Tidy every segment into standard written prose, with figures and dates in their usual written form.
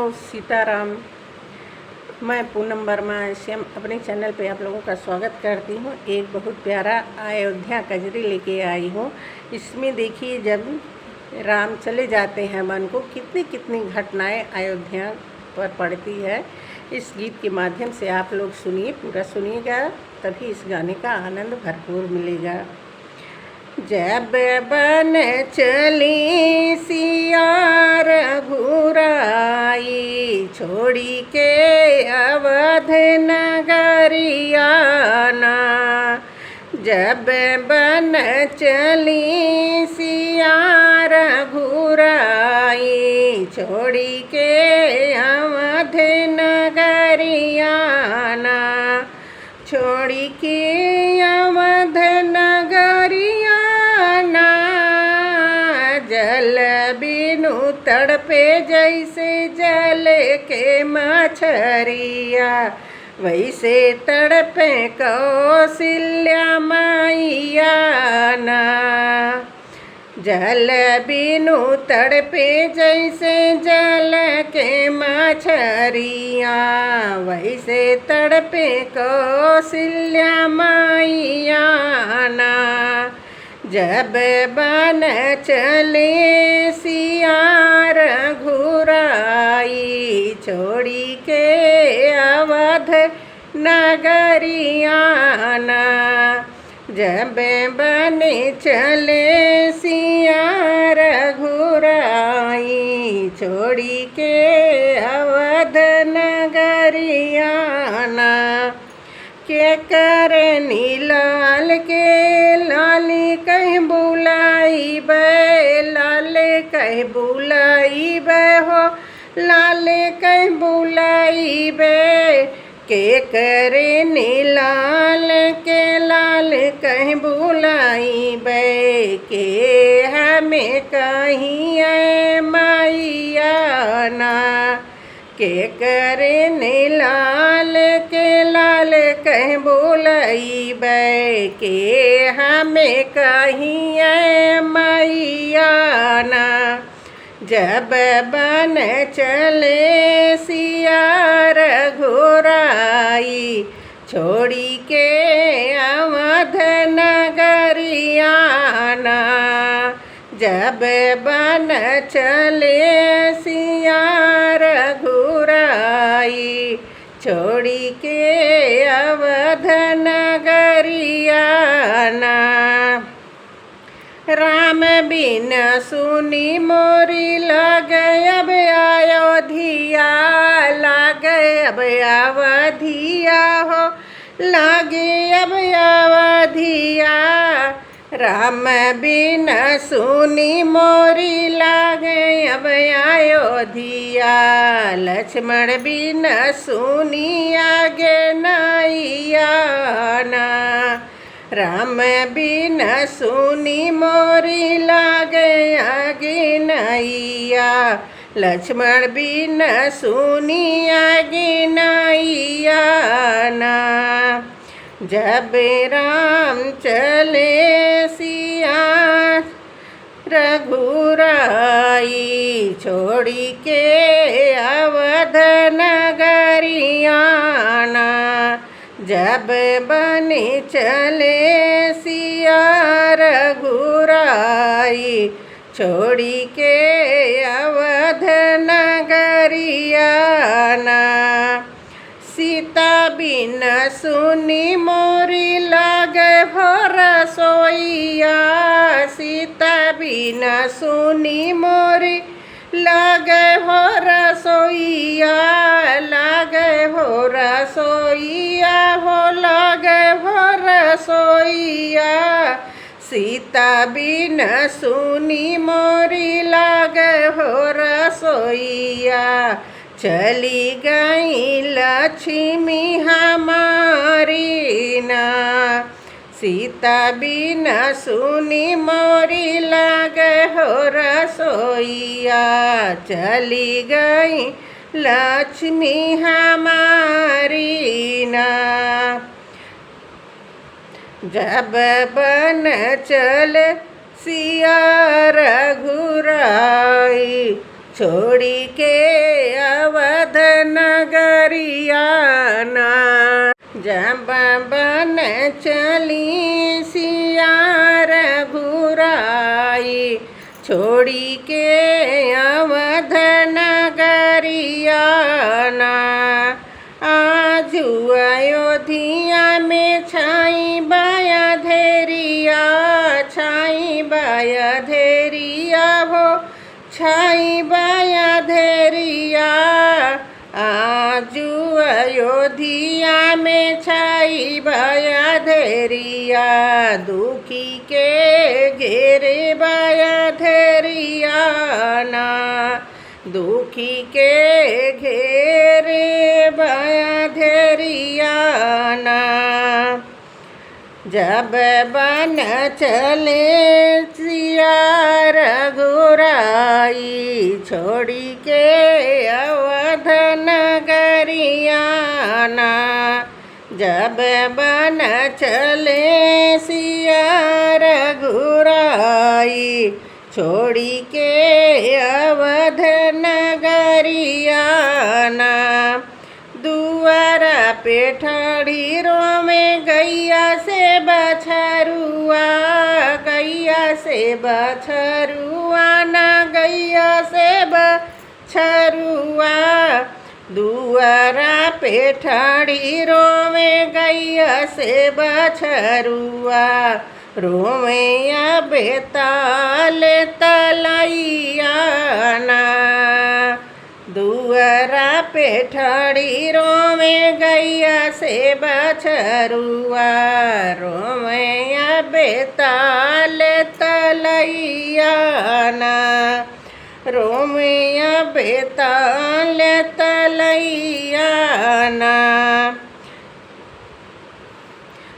नमो सीताराम। मैं पूनम वर्मा श्याम अपने चैनल पे आप लोगों का स्वागत करती हूँ। एक बहुत प्यारा अयोध्या कजरी लेके आई हूँ। इसमें देखिए, जब राम चले जाते हैं वन को, कितनी कितनी घटनाएं अयोध्या पर पड़ती है। इस गीत के माध्यम से आप लोग सुनिए, पूरा सुनिएगा, तभी इस गाने का आनंद भरपूर मिलेगा। जब बन चली सिया रघुराई, छोड़ी के अवध नगरिया ना। जब बन चली सिया रघुराई, छोड़ी के अवध नगरिया ना। छोड़ी के अवध नगरिया ना, जल बिनु तड़पे जैसे जल के मछरिया, वैसे तड़पे कौशल्या मैया ना। जल बिनु तड़पे जैसे जल के मछरिया, वैसे तड़पे कौशल्या मैया ना। जब बन चले सिया रघुराई, छोड़ी के अवध नगरिया ना। जब बन चले सिया रघुराई, छोड़ी के अवध नगरिया ना। के करे नीलाल के लाली कहीं बुलाई बे, लाल कहीं बुलाई बे हो, लाल कहीं बुलाई बे। के करे नीलाल के लाल कहीं बुलाई बे, के हमें कहीं है मैया ना। के करे नीलाल के लाल कहीं बुलाई बे, के हमें कहीं है मैया ना। जब बन चले सिया रघुराई, छोड़ी के अवध नगरिया ना। जब बन चले सिया रघुराई, छोड़ी के अवध नगरिया ना। राम बिन सुनी मोरी लागे अब अयोध्या, लागे अब अवधिया हो, लागे अब अवधिया। राम बिन सुनी मोरी लागे अब अयोध्या, लक्ष्मण बिन सुनी आगे नैया ना। राम बिन सुनी मोरी लागे आगे नैया, लक्ष्मण बिन सुनी आगे नैया ना। जब राम चले सिया रघुराई, छोड़ी के अवध नगरिया ना। जब बन चले सिया रघुराई, छोड़ी के अवध नगरिया ना। सीता बिन सुनी मोरी लागे हो रसोइया, सीता बिन सुनी मोरी लागे हो रसोइया, लागे हो रसोइया हो, लागे हो रसोइया। सीता बिन सुनी मोरी लागे हो रसोइया, चली गई लक्ष्मी हमारी ना। सीता बिन सुनी मोरी लागे हो रसोइया, चली गई लक्ष्मी हमारी ना। जब बन चल सिया रघुराई, छोड़ी के अवध नगरियाना। जब बन चली सिया रघुराई, छोड़ी के अवध नगरियाना। आजू अयोध्या में छाई बाया धेरिया, छाई बाया धेरिया हो, छाई बाया धेरिया। आजू अयोध्या में छाई बाया धेरिया, दुखी के घेरे बाया धेरिया ना। दुखी के घेरे बाया धेरिया ना। जब बन चले सिया रघुराई, छोड़ी के अवध नगरियाना। जब बन चले सिया रघुराई, छोड़ी के अवध नगरियाना। दुआरा पे ठाड़ी रोवे गैया से बछरुआ, गैया से बछरुआ ना, गैया से बछरुआ। दुआरा पे ठाड़ी रोवे गैया से बछरुआ, रोवे बेताल तलैया ना। दुआरा पे ठाड़ी रोवे गैया से बछरुआ, रोवे बेताल तलैया ना। रोवे बेताल तलैया ना।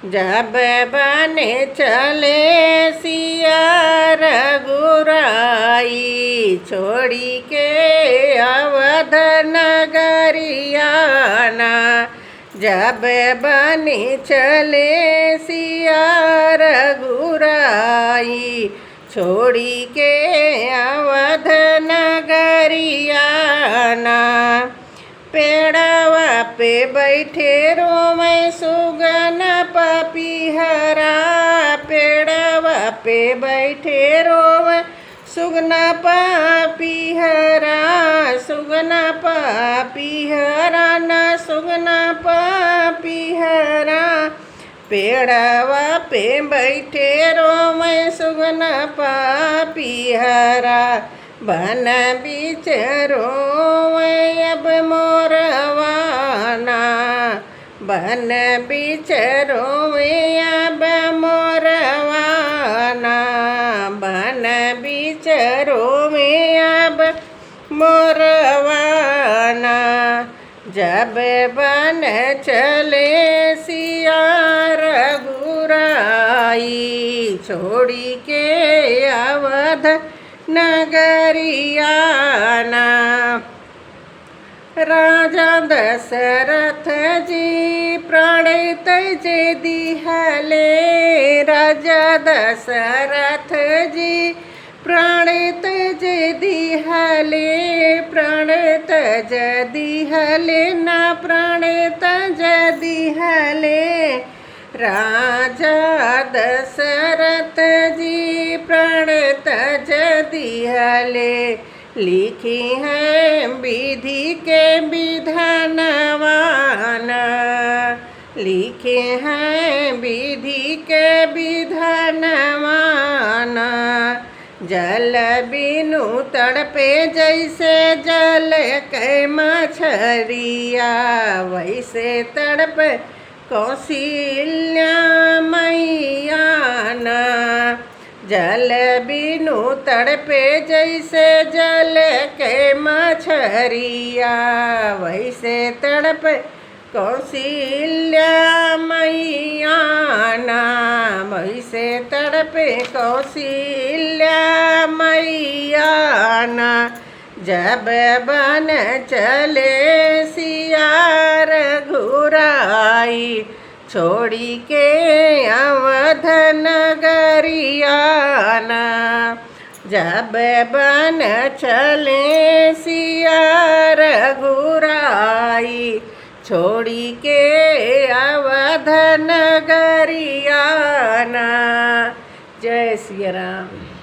जब बन चले सिया रघुराई, छोड़ी के अवध नगरियाना। जब बन चले सिया रघुराई, छोड़ी के अवध नगरियाना। पेड़वा पे बैठे रोवे सुगन पपीहरा, पेड़वा पे बैठे रोवे सुगना पपीहरा, सुगना पपीहरा न, सुगना पपीहरा। पेड़वा पे बैठे रोवे सुगना पपीहरा, बन बीच रोवे अब मोरवाना। बन बीच रोवे अब मोरवाना, बन बीच रोवे अब मोरवाना। जब बन चले सिया रघुराई, छोड़ी के अवध नगरियाना। राजा दशरथ जी प्राण तज दिहले, राजा दशरथ जी प्राण तज दिहले, प्राण तज दिहले ना, प्राण तज दिहले। राजा दशरथ जी प्राण तज दिहले, लिखी है विधि के विधानवान, लिखे हैं विधि के विधानवान। जल बिनु तड़पे जैसे जल के मछरिया, वैसे तड़प कौशल्या मैया ना। जल बिनु तड़पे जैसे जल के मछरिया, वैसे तड़प कौशल्या मैया ना। वैसे तड़पे कौशल्या मैया ना। जब बन चले सिया रघुराई, छोड़ी के अवध नगरियाना। जब बन चले सिया रघुराई, छोड़ी के अवध नगरियाना। जय सिया राम।